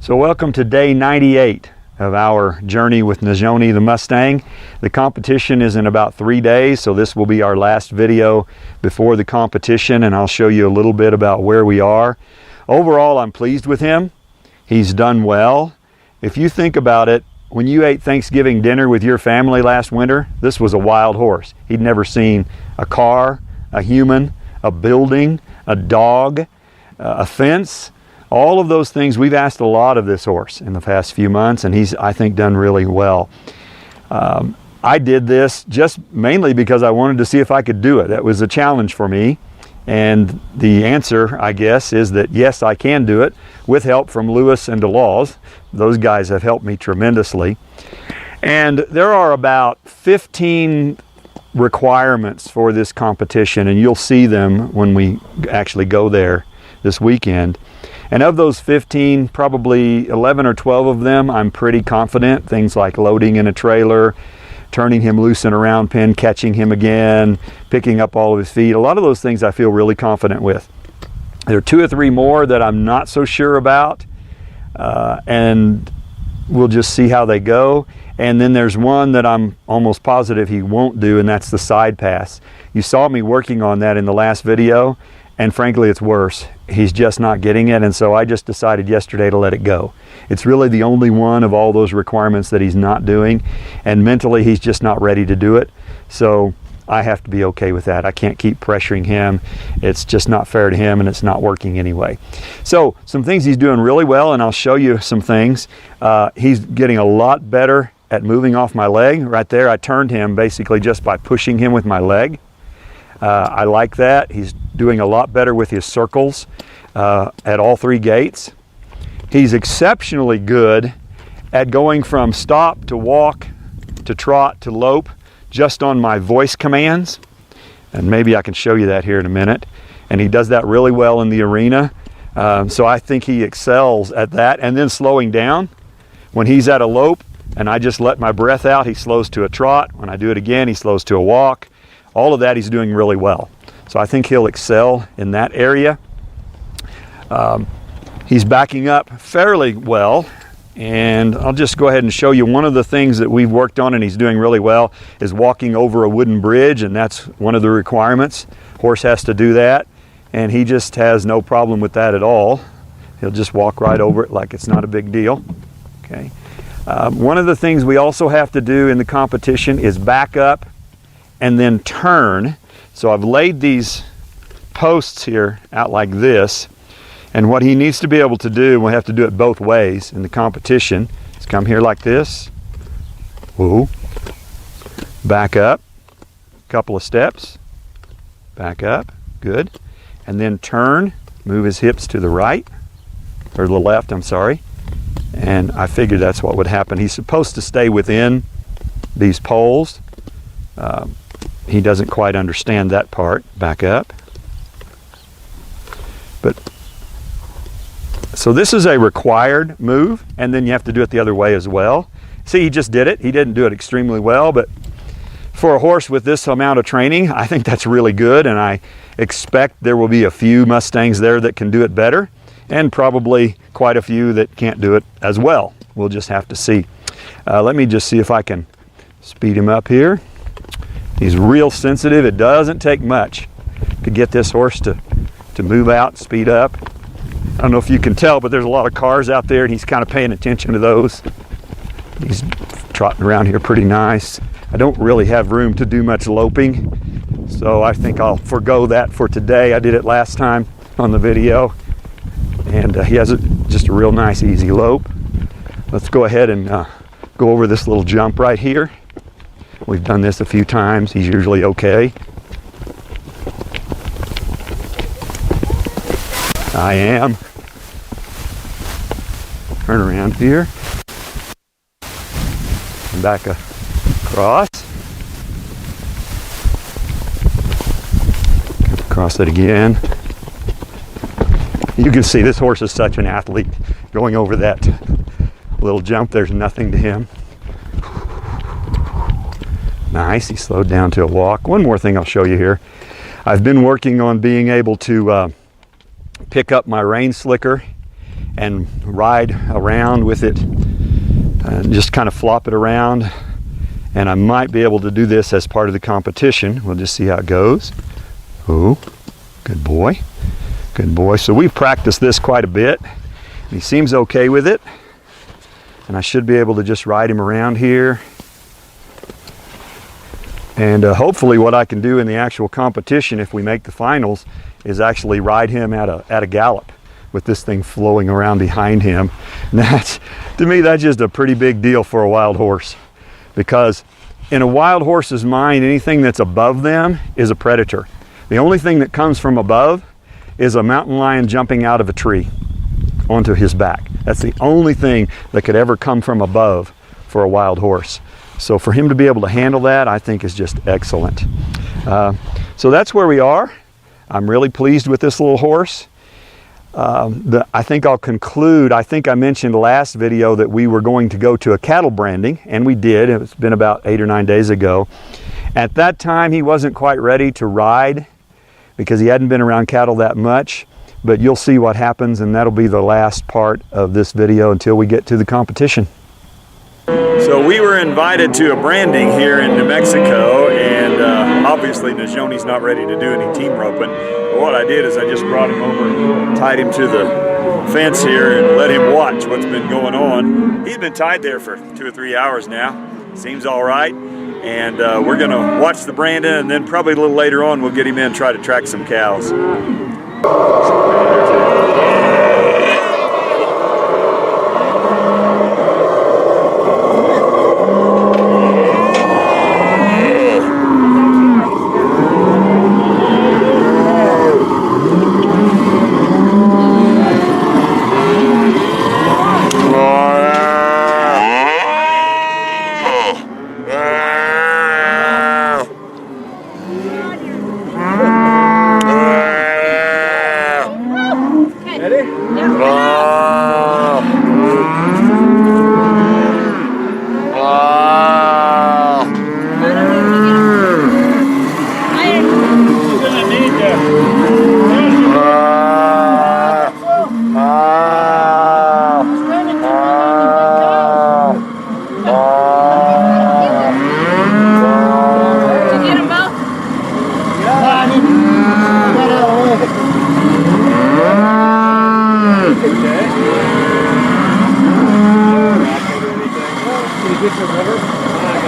So welcome to day 98 of our journey with Najoni the Mustang. The competition is in about 3 days, so this will be our last video before the competition, and I'll show you a little bit about where we are. Overall, I'm pleased with him. He's done well. If you think about it, when you ate Thanksgiving dinner with your family last winter, this was a wild horse. He'd never seen a car, a human, a building, a dog, a fence. All of those things, we've asked a lot of this horse in the past few months, and he's, I think, done really well. I did this just mainly because I wanted to see if I could do it. That was a challenge for me, and the answer, I guess, is that yes, I can do it with help from Lewis and DeLaws. Those guys have helped me tremendously. And there are about 15 requirements for this competition, and you'll see them when we actually go there this weekend. And of those 15, probably 11 or 12 of them, I'm pretty confident. Things like loading in a trailer, turning him loose in a round pen, catching him again, picking up all of his feet. A lot of those things I feel really confident with. There are 2 or 3 more that I'm not so sure about, and we'll just see how they go. And then there's one that I'm almost positive he won't do, and that's the side pass. You saw me working on that in the last video, and frankly, it's worse. He's just not getting it, and so I just decided yesterday to let it go. It's really the only one of all those requirements that he's not doing, and mentally he's just not ready to do it. So I have to be okay with that. I can't keep pressuring him. It's just not fair to him, and it's not working anyway. So some things he's doing really well, and I'll show you some things. He's getting a lot better at moving off my leg. Right there, I turned him basically just by pushing him with my leg. I like that. He's doing a lot better with his circles at all 3 gates. He's exceptionally good at going from stop to walk to trot to lope just on my voice commands. And maybe I can show you that here in a minute. And he does that really well in the arena. So I think he excels at that. And then slowing down. When he's at a lope and I just let my breath out, he slows to a trot. When I do it again, he slows to a walk. All of that he's doing really well. So I think he'll excel in that area. He's backing up fairly well, and I'll just go ahead and show you one of the things that we've worked on and he's doing really well is walking over a wooden bridge, and that's one of the requirements. Horse has to do that, and he just has no problem with that at all. He'll just walk right over it like it's not a big deal. Okay. One of the things we also have to do in the competition is back up and then turn. So I've laid these posts here out like this, and what he needs to be able to do, we'll have to do it both ways in the competition, is come here like this, woo, back up, a couple of steps, back up, good, and then turn, move his hips to the right, or the left, I'm sorry, and I figured that's what would happen. He's supposed to stay within these poles. He doesn't quite understand that part. Back up. But so this is a required move, and then you have to do it the other way as well. See, he just did it. He didn't do it extremely well, but for a horse with this amount of training, I think that's really good, and I expect there will be a few Mustangs there that can do it better, and probably quite a few that can't do it as well. We'll just have to see. Let me just see if I can speed him up here. He's real sensitive. It doesn't take much to get this horse to move out, speed up. I don't know if you can tell, but there's a lot of cars out there, and he's kind of paying attention to those. He's trotting around here pretty nice. I don't really have room to do much loping, so I think I'll forego that for today. I did it last time on the video, and he has just a real nice, easy lope. Let's go ahead and go over this little jump right here. We've done this a few times. He's usually okay. I am. Turn around here. And back across. Cross it again. You can see this horse is such an athlete. Going over that little jump, there's nothing to him. Nice, he slowed down to a walk. One more thing I'll show you here. I've been working on being able to pick up my rein slicker and ride around with it and just kind of flop it around. And I might be able to do this as part of the competition. We'll just see how it goes. Oh, good boy. Good boy. So we've practiced this quite a bit. He seems okay with it. And I should be able to just ride him around here. And hopefully what I can do in the actual competition, if we make the finals, is actually ride him at a gallop with this thing flowing around behind him. And that's, to me, that's just a pretty big deal for a wild horse. Because in a wild horse's mind, anything that's above them is a predator. The only thing that comes from above is a mountain lion jumping out of a tree onto his back. That's the only thing that could ever come from above for a wild horse. So for him to be able to handle that, I think is just excellent. So that's where we are. I'm really pleased with this little horse. I think I'll conclude. I think I mentioned last video that we were going to go to a cattle branding, and we did. It's been about 8 or 9 days ago. At that time, he wasn't quite ready to ride because he hadn't been around cattle that much, but you'll see what happens, and that'll be the last part of this video until we get to the competition. So we were invited to a branding here in New Mexico, and obviously Najoni's not ready to do any team roping. But what I did is I just brought him over, tied him to the fence here, and let him watch what's been going on. He's been tied there for 2 or 3 hours now. Seems all right. And we're gonna watch the branding, and then probably a little later on we'll get him in and try to track some cows. Get your river.